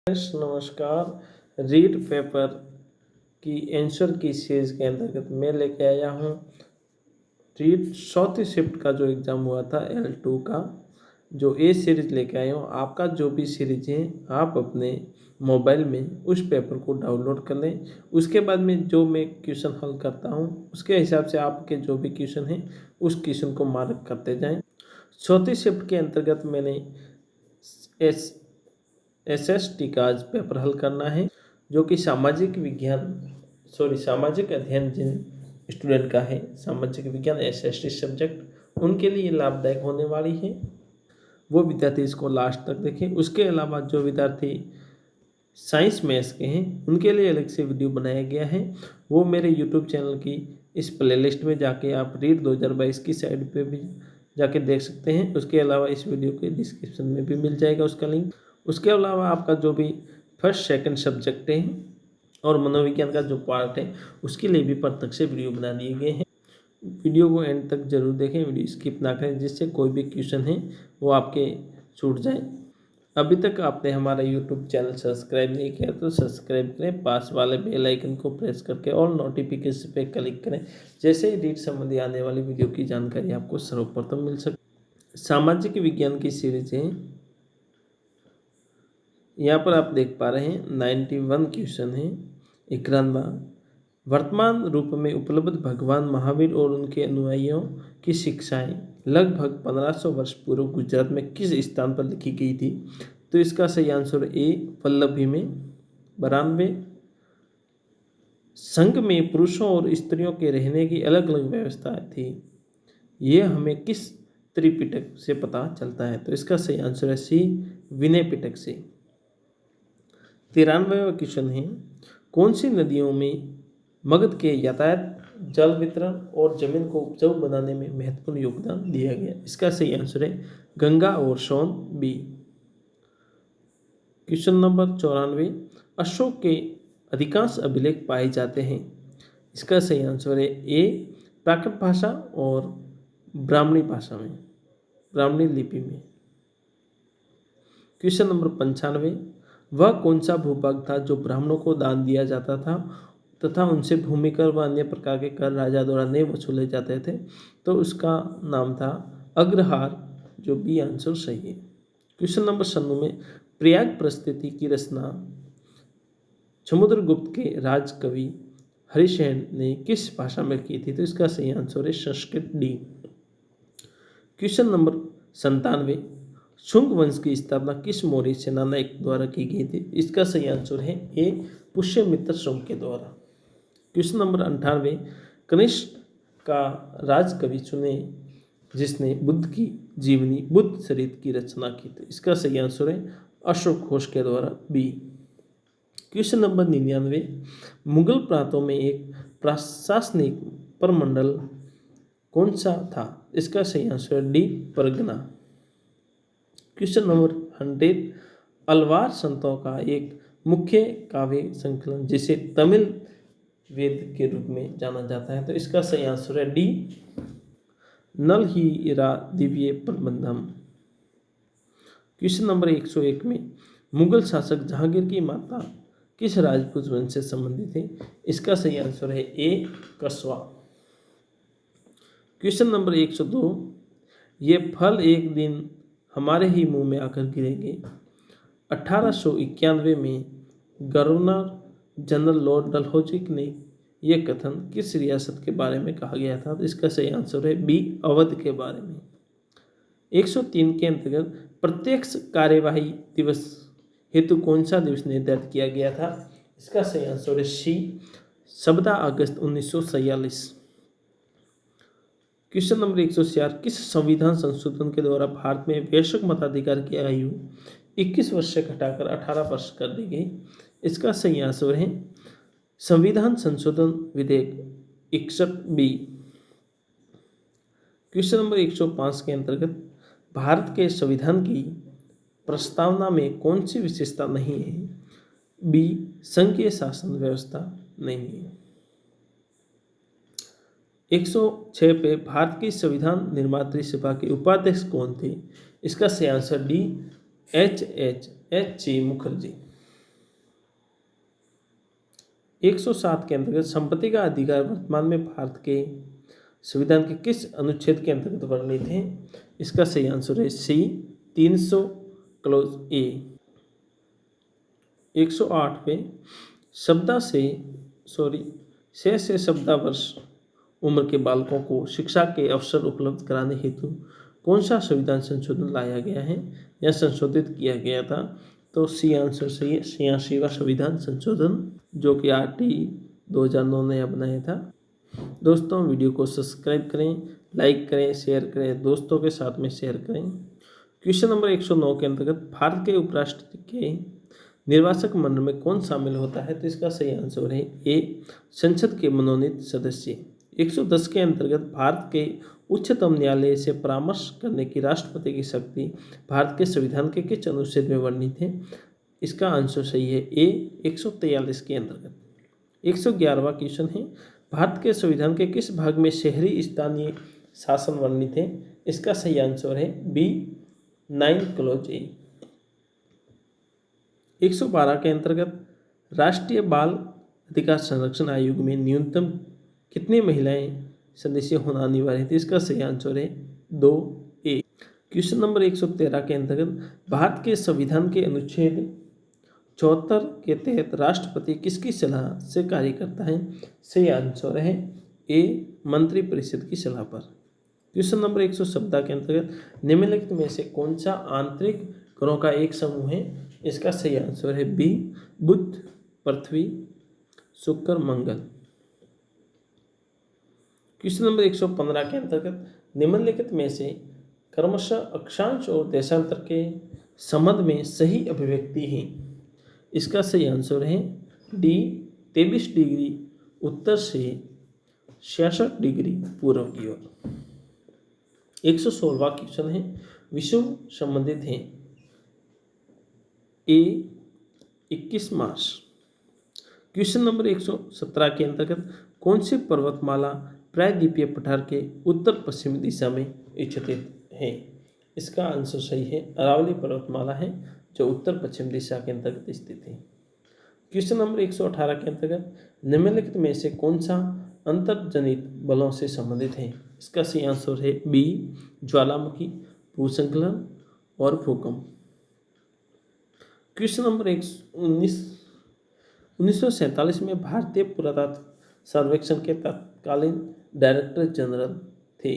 नमस्कार। Read paper की answer की सीरीज के अंतर्गत मैं लेके आया हूँ रीड चौथी शिफ्ट का जो एग्ज़ाम हुआ था L2 का जो ए सीरीज लेके आया हूँ। आपका जो भी सीरीज है आप अपने मोबाइल में उस पेपर को डाउनलोड कर लें। उसके बाद में जो मैं क्वेश्चन हल करता हूँ उसके हिसाब से आपके जो भी क्वेश्चन हैं उस क्वेश्चन को मार्क करते जाएं। चौथी शिफ्ट के अंतर्गत मैंने SST का आज पेपर हल करना है जो कि सामाजिक अध्ययन जिन स्टूडेंट का है सामाजिक विज्ञान SST सब्जेक्ट उनके लिए लाभदायक होने वाली है। वो विद्यार्थी इसको लास्ट तक देखें। उसके अलावा जो विद्यार्थी साइंस मैथ्स के हैं उनके लिए अलग से वीडियो बनाया गया है। वो मेरे यूट्यूब चैनल की इस प्लेलिस्ट में जाके आप रीड 2022 की साइड पे भी जाके देख सकते हैं। उसके अलावा इस वीडियो के डिस्क्रिप्शन में भी मिल जाएगा उसका लिंक। उसके अलावा आपका जो भी फर्स्ट सेकंड सब्जेक्ट है और मनोविज्ञान का जो पार्ट है उसके लिए भी प्रत्यक्ष से वीडियो बना दिए गए हैं। वीडियो को एंड तक जरूर देखें, वीडियो स्किप ना करें जिससे कोई भी क्वेश्चन है वो आपके छूट जाए। अभी तक आपने हमारा यूट्यूब चैनल सब्सक्राइब नहीं किया तो सब्सक्राइब करें, पास वाले बेल आइकन को प्रेस करके ऑल नोटिफिकेशन पे क्लिक करें। जैसे ही रीड संबंधी आने वाली वीडियो की जानकारी आपको सर्वप्रथम मिल सके। सामाजिक विज्ञान की सीरीज है, यहाँ पर आप देख पा रहे हैं 91 क्वेश्चन है। 91 वर्तमान रूप में उपलब्ध भगवान महावीर और उनके अनुयायियों की शिक्षाएं लगभग 1500 वर्ष पूर्व गुजरात में किस स्थान पर लिखी गई थी? तो इसका सही आंसर ए वल्लभी में। 92 संघ में पुरुषों और स्त्रियों के रहने की अलग अलग व्यवस्था थी, ये हमें किस त्रिपिटक से पता चलता है? तो इसका सही आंसर है सी विनय पिटक से। 93वां क्वेश्चन है, कौन सी नदियों में मगध के यातायात, जल वितरण और जमीन को उपजाऊ बनाने में महत्वपूर्ण योगदान दिया गया? इसका सही आंसर है गंगा और सोन बी। क्वेश्चन नंबर 94 अशोक के अधिकांश अभिलेख पाए जाते हैं? इसका सही आंसर है ए प्राकृत भाषा और ब्राह्मणी भाषा में, ब्राह्मणी लिपि में। क्वेश्चन नंबर 95 वह कौन सा भूभाग था जो ब्राह्मणों को दान दिया जाता था तथा उनसे भूमि कर व अन्य प्रकार के कर राजा द्वारा नहीं वसूले जाते थे? तो उसका नाम था अग्रहार, जो बी आंसर सही है। क्वेश्चन नंबर 96 प्रयाग प्रस्तुति की रचना समुद्रगुप्त के राजकवि हरिसेन ने किस भाषा में की थी? तो इसका सही आंसर है Sanskrit D. Question number 97 Shunga वंश की स्थापना किस मौर्य सेनानायक द्वारा की गई थी? इसका सही आंसर है ए पुष्यमित्र शुंग के द्वारा। क्वेश्चन नंबर 98 कनिष्क का राजकवि चुने जिसने बुद्ध की जीवनी बुद्ध चरित की रचना की थी? इसका सही आंसर है अशोक घोष के द्वारा बी। क्वेश्चन नंबर 99 मुगल प्रांतों में एक प्रशासनिक प्रमंडल कौन सा था? इसका सही आंसर है डी परगना। क्वेश्चन नंबर 100 अलवार संतों का एक मुख्य काव्य संकलन जिसे तमिल वेद के रूप में जाना जाता है? तो इसका सही आंसर है डी नल हीरा दिव्य प्रबंधम। क्वेश्चन नंबर 101 में मुगल शासक जहांगीर की माता किस राजपूत वंश से संबंधित है? इसका सही आंसर है ए कस्वा। क्वेश्चन नंबर 102 ये फल एक दिन हमारे ही मुंह में आकर गिरेंगे। 1891 में गवर्नर जनरल लॉर्ड डलहौजी ने यह कथन किस रियासत के बारे में कहा गया था? तो इसका सही आंसर है बी अवध के बारे में। 103 के अंतर्गत प्रत्यक्ष कार्यवाही दिवस हेतु कौन सा दिवस निर्धारित किया गया था? इसका सही आंसर है सी 17 अगस्त 1946। क्वेश्चन नंबर 104 किस संविधान संशोधन के द्वारा भारत में वयस्क मताधिकार की आयु 21 वर्ष से घटाकर 18 वर्ष कर दी गई? इसका सही आंसर है संविधान संशोधन विधेयक 61 बी। क्वेश्चन नंबर 105 के अंतर्गत भारत के संविधान की प्रस्तावना में कौन सी विशेषता नहीं है? बी संघीय शासन व्यवस्था नहीं है। 106 पे भारत की संविधान निर्मात्री सभा के उपाध्यक्ष कौन थे? इसका सही answer D H C Mukherjee. 107 के अंतर्गत संपत्ति का अधिकार वर्तमान में भारत के संविधान के किस अनुच्छेद के अंतर्गत वर्णित है? इसका सही आंसर है सी 300 क्लोज ए। 108 पे से शब्दावर्ष उम्र के बालकों को शिक्षा के अवसर उपलब्ध कराने हेतु कौन सा संविधान संशोधन लाया गया है या संशोधित किया गया था? तो सी आंसर सही है 86वां संविधान संशोधन, जो कि RT 2009 ने बनाया था। दोस्तों, वीडियो को सब्सक्राइब करें, लाइक करें, शेयर करें, दोस्तों के साथ में शेयर करें। क्वेश्चन नंबर 109 के अंतर्गत भारत के उपराष्ट्रपति के निर्वाचक मंडल में कौन शामिल होता है? तो इसका सही आंसर है ए संसद के मनोनीत सदस्य। 110 के अंतर्गत भारत के उच्चतम न्यायालय से परामर्श करने की राष्ट्रपति की शक्ति भारत के संविधान के किस अनुच्छेद में वर्णित है? इसका आंसर सही है ए 143 के अंतर्गत। 111वां क्वेश्चन है, भारत के संविधान के किस भाग में शहरी स्थानीय शासन वर्णित है? इसका सही आंसर है बी 9 क्लोज ए। 112 के अंतर्गत राष्ट्रीय बाल अधिकार संरक्षण आयोग में न्यूनतम कितनी महिलाएं सदस्य होना अनिवार्य है? इसका सही आंसर है 2A। क्वेश्चन नंबर 113 के अंतर्गत भारत के संविधान के अनुच्छेद 74 के तहत राष्ट्रपति किसकी सलाह से कार्य करता है? सही आंसर है ए मंत्री परिषद की सलाह पर। क्वेश्चन नंबर 117 के अंतर्गत निम्नलिखित में से कौन सा आंतरिक ग्रहों का एक समूह है? इसका सही आंसर है बी बुध, पृथ्वी, शुक्र, मंगल। क्वेश्चन नंबर 115 के अंतर्गत निम्नलिखित में से क्रमशः अक्षांश और देशांतर के संबंध में सही अभिव्यक्ति है? इसका सही आंसर है डी 23 डिग्री उत्तर से 66 डिग्री पूर्व की ओर। 116वां क्वेश्चन है विषुव संबंधित है ए 21 मार्च। क्वेश्चन नंबर 117 के अंतर्गत कौन सी पर्वतमाला प्रायद्वीपीय पठार के उत्तर पश्चिमी दिशा में स्थित है? इसका आंसर सही है अरावली पर्वतमाला है, जो उत्तर पश्चिम दिशा के अंतर्गत स्थित है। क्वेश्चन नंबर 118 के अंतर्गत निम्नलिखित में से कौन सा अंतर्जनित बलों से संबंधित है? इसका सही आंसर है बी ज्वालामुखी, भूस्खलन और भूकंप। क्वेश्चन नंबर 1947 में भारतीय पुरातत्व सर्वेक्षण के तत्कालीन डायरेक्टर जनरल थे।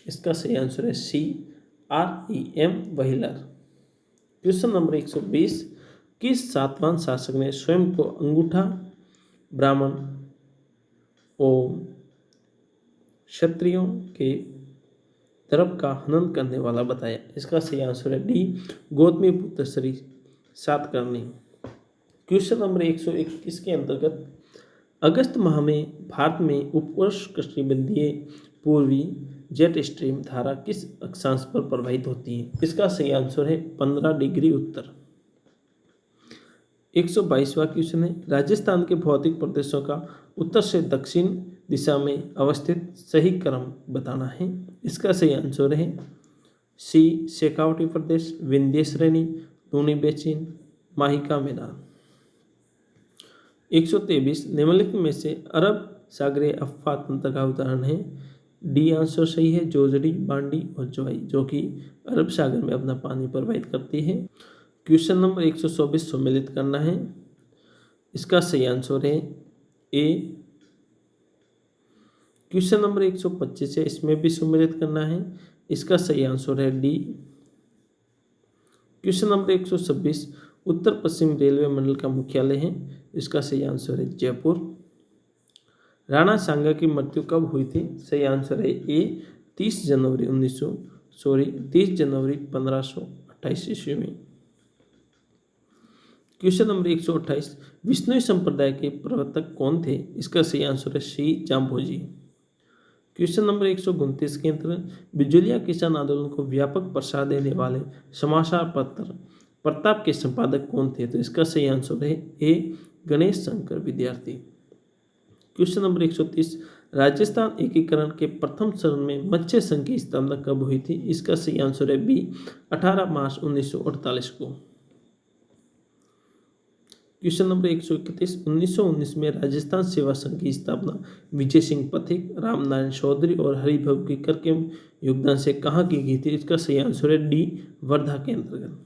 इसका सही आंसर है सी REM व्हीलर। क्वेश्चन नंबर 120 किस सातवाहन शासक ने स्वयं को अंगूठा ब्राह्मण और क्षत्रियों के धर्म का हनन करने वाला बताया? इसका सही आंसर है D Gautamiputra Shri Satakarni. Question number 121 के अंतर्गत अगस्त माह में भारत में उपोष्णकटिबंधीय पूर्वी जेट स्ट्रीम धारा किस अक्षांश पर प्रवाहित होती है? इसका सही आंसर है 15 डिग्री उत्तर। 122वां क्वेश्चन है राजस्थान के भौतिक प्रदेशों का उत्तर से दक्षिण दिशा में अवस्थित सही क्रम बताना है। इसका सही आंसर है सी शेखावटी प्रदेश, विंध्य श्रेणी, लूनी बेसिन, माहिका मैदान। 123 निम्नलिखित में से अरब सागरीय अफवाह तंत्र का उदाहरण है? डी आंसर सही है जोजड़ी, बांडी और जोई, जो कि अरब सागर में अपना पानी प्रवाहित करती है। क्वेश्चन नंबर 124 सम्मिलित करना है। इसका सही आंसर है ए। क्वेश्चन नंबर 125 है, इसमें भी सम्मिलित करना है। इसका सही आंसर है डी। क्वेश्चन नंबर 126 उत्तर पश्चिम रेलवे मंडल का मुख्यालय है? इसका सही आंसर है जयपुर। राणा सांगा की मृत्यु कब हुई थी? सही आंसर है ए 30 जनवरी 1528 ईस्वी में। क्वेश्चन नंबर 128 विष्णु संप्रदाय के प्रवर्तक कौन थे? इसका सही आंसर है सी जाम्भोजी। क्वेश्चन नंबर 129 के अंतर्गत बिजुलिया किसान आंदोलन को व्यापक प्रसार देने वाले समाचार पत्र प्रताप के संपादक कौन थे? तो इसका सही आंसर है ए गणेश शंकर विद्यार्थी। क्वेश्चन नंबर 130 राजस्थान एकीकरण के प्रथम चरण में मत्स्य संघ की स्थापना कब हुई थी? इसका सही आंसर है बी 18 मार्च 1948 को। क्वेश्चन नंबर 131, 1919 में राजस्थान सेवा संघ की स्थापना विजय सिंह पथिक, रामनारायण चौधरी और हरिभव कीकर के योगदान से कहाँ की गई थी? इसका सही आंसर है डी, वर्धा के अंतर्गत।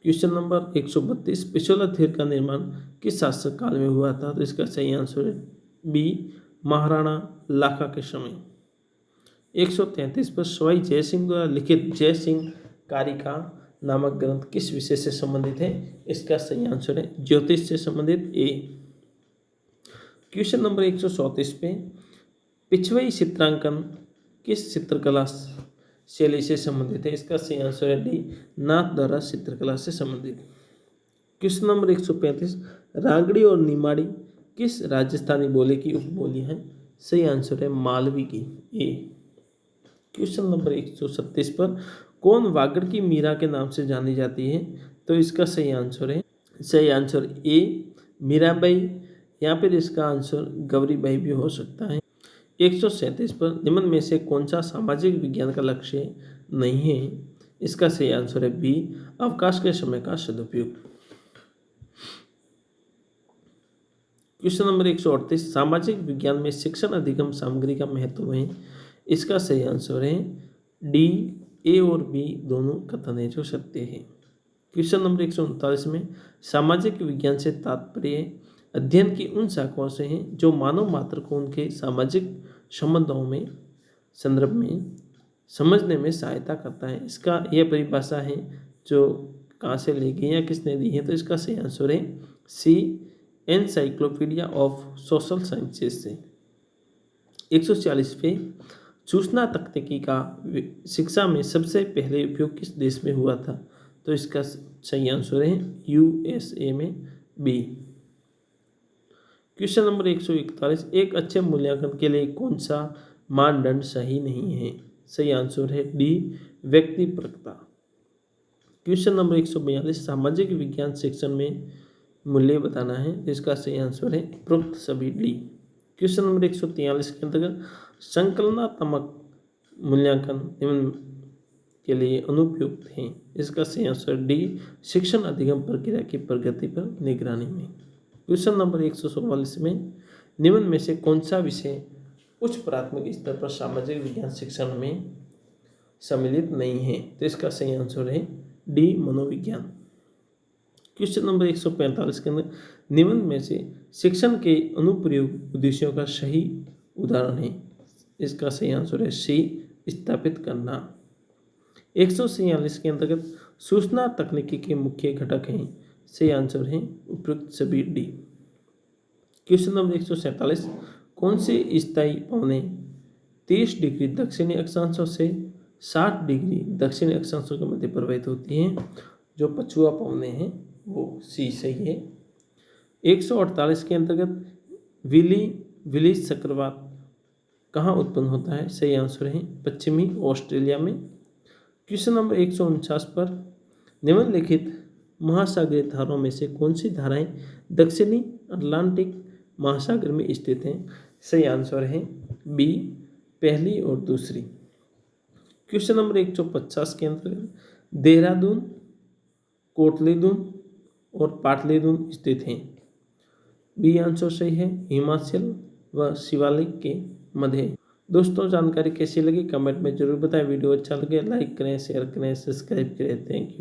क्वेश्चन नंबर 132, पिछोला थीर का निर्माण किस शासक काल में हुआ था? तो इसका सही आंसर है बी, महाराणा लाखा के समय। 133 पर सवाई जयसिंह द्वारा लिखित जयसिंह कारिका नामक ग्रंथ किस विषय से संबंधित है? इसका सही आंसर है ज्योतिष से संबंधित, ए। क्वेश्चन नंबर 134 पे पिछवई चित्रांकन किस चित्रकला शैली से संबंधित है? इसका सही आंसर है डी, नाथ द्वारा चित्रकला से संबंधित। क्वेश्चन नंबर 135, रागड़ी और निमाड़ी किस राजस्थानी बोली की उपबोली है? सही आंसर है मालवी की, ए। क्वेश्चन नंबर 136 पर कौन वागड़ की मीरा के नाम से जानी जाती है? तो इसका सही आंसर ए, मीराबाई, या फिर इसका आंसर गौरीबाई भी हो सकता है। 137 पर निम्न में से कौन सा सामाजिक विज्ञान का लक्ष्य नहीं है? इसका सही आंसर है बी, अवकाश के समय का सदुपयोग। क्वेश्चन नंबर 138, सामाजिक विज्ञान में शिक्षण अधिगम सामग्री का महत्व है? इसका सही आंसर है डी, ए और बी दोनों कथन है जो सत्य है। क्वेश्चन नंबर 139 में सामाजिक विज्ञान से तात्पर्य अध्ययन की उन शाखाओं से है जो मानव मात्र को उनके सामाजिक संबंधों में संदर्भ में समझने में सहायता करता है। इसका यह परिभाषा है जो कहाँ से ली गई या किसने दी है? तो इसका सही आंसर है सी, एनसाइक्लोपीडिया ऑफ सोशल साइंसेस से। 140 पे सूचना तकनीकी का शिक्षा में सबसे पहले उपयोग किस देश में हुआ था? तो इसका सही आंसर है यूएसए में, बी। क्वेश्चन नंबर 141, एक अच्छे मूल्यांकन के लिए कौन सा मानदंड सही नहीं है? सही आंसर है डी, व्यक्तिपरकता। क्वेश्चन नंबर 142, सामाजिक विज्ञान सेक्शन में मूल्य बताना है। इसका सही आंसर है उपरोक्त सभी, डी। क्वेश्चन नंबर 143 के अंतर्गत संकलनात्मक मूल्यांकन निम्न के लिए अनुपयुक्त है। इसका सही आंसर डी, शिक्षण अधिगम प्रक्रिया की प्रगति पर निगरानी में। क्वेश्चन नंबर 144 में निम्न में से कौन सा विषय उच्च प्राथमिक स्तर पर सामाजिक विज्ञान शिक्षण में सम्मिलित नहीं है? तो इसका सही आंसर है डी, मनोविज्ञान। क्वेश्चन नंबर 145 के अंदर निम्न में से शिक्षण के अनुप्रयोग उद्देश्यों का सही उदाहरण है। इसका सही आंसर है सी, स्थापित करना। 146 के अंतर्गत सूचना तकनीकी के मुख्य घटक हैं। सही आंसर है उपयुक्त सभी, डी। क्वेश्चन नंबर 147, कौन सी स्थायी पवनें 30 डिग्री दक्षिणी अक्षांशों से 60 डिग्री दक्षिणी अक्षांशों के मध्य प्रवाहित होती हैं? जो पछुआ पवनें हैं वो सी सही है। 148 के अंतर्गत विली चक्रवात कहाँ उत्पन्न होता है? सही आंसर है पश्चिमी ऑस्ट्रेलिया में। क्वेश्चन नंबर 149 पर निम्नलिखित महासागरीय धाराओं में से कौन सी धाराएं दक्षिणी अटलांटिक महासागर में स्थित हैं? सही आंसर है बी, पहली और दूसरी। क्वेश्चन नंबर 150 के अंतर्गत देहरादून, कोटलीदून और पाटलीदून स्थित हैं। बी आंसर सही है, हिमाचल व शिवालिक के मध्य। दोस्तों, जानकारी कैसी लगी कमेंट में जरूर बताएं। वीडियो अच्छा लगे लाइक करें, शेयर करें, सब्सक्राइब करें। Thank you.